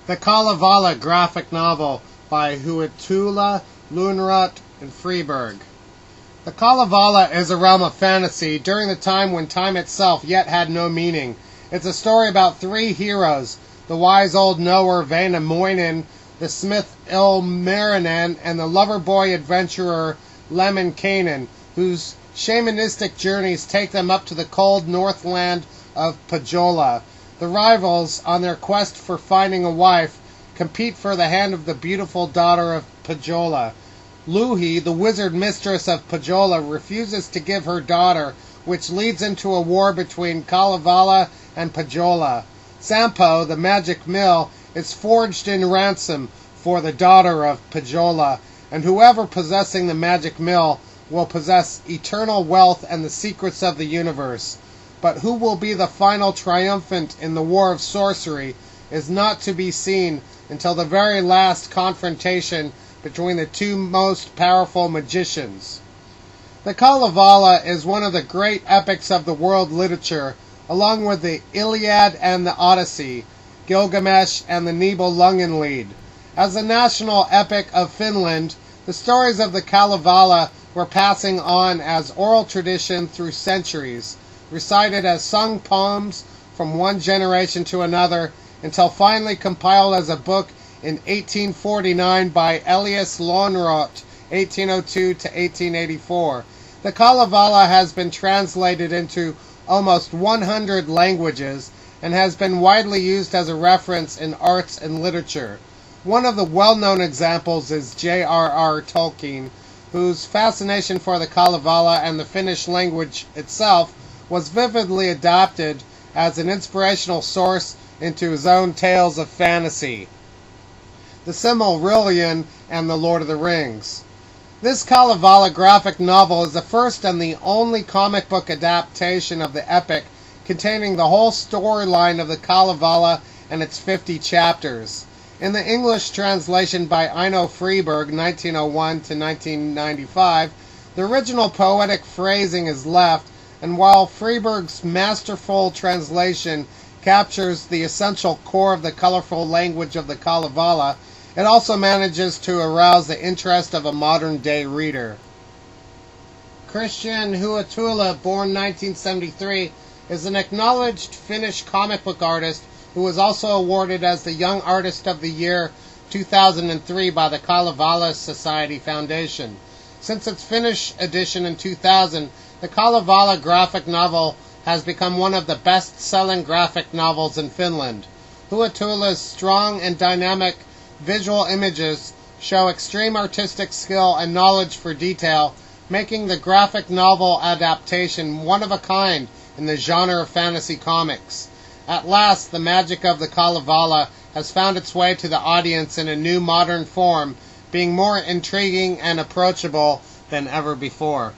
The Kalevala graphic novel by Huitula, Lönnrot, and Freeberg. The Kalevala is a realm of fantasy during the time when time itself yet had no meaning. It's a story about three heroes, the wise old knower Väinämöinen, the smith Ilmarinen, and the lover-boy adventurer Lemminkainen, whose shamanistic journeys take them up to the cold northland of Pohjola. The rivals, on their quest for finding a wife, compete for the hand of the beautiful daughter of Pohjola. Louhi, the wizard mistress of Pohjola, refuses to give her daughter, which leads into a war between Kalevala and Pohjola. Sampo, the magic mill, is forged in ransom for the daughter of Pohjola, and whoever possessing the magic mill will possess eternal wealth and the secrets of the universe. But who will be the final triumphant in the war of sorcery is not to be seen until the very last confrontation between the two most powerful magicians. The Kalevala is one of the great epics of the world literature, along with the Iliad and the Odyssey, Gilgamesh and the Nibelungenlied. As the national epic of Finland, the stories of the Kalevala were passing on as oral tradition through centuries, recited as sung poems from one generation to another, until finally compiled as a book in 1849 by Elias Lönnrot, 1802 to 1884. The Kalevala has been translated into almost 100 languages and has been widely used as a reference in arts and literature. One of the well-known examples is J.R.R. Tolkien, whose fascination for the Kalevala and the Finnish language itself was vividly adopted as an inspirational source into his own tales of fantasy, the Silmarillion and the Lord of the Rings. This Kalevala graphic novel is the first and the only comic book adaptation of the epic, containing the whole storyline of the Kalevala and its 50 chapters. In the English translation by Ino Freeberg, 1901 to 1995, the original poetic phrasing is left, and while Freeberg's masterful translation captures the essential core of the colorful language of the Kalevala, it also manages to arouse the interest of a modern-day reader. Christian Huitula, born 1973, is an acknowledged Finnish comic book artist who was also awarded as the Young Artist of the Year 2003 by the Kalevala Society Foundation. Since its Finnish edition in 2000, the Kalevala graphic novel has become one of the best-selling graphic novels in Finland. Huitula's strong and dynamic visual images show extreme artistic skill and knowledge for detail, making the graphic novel adaptation one of a kind in the genre of fantasy comics. At last, the magic of the Kalevala has found its way to the audience in a new modern form, being more intriguing and approachable than ever before.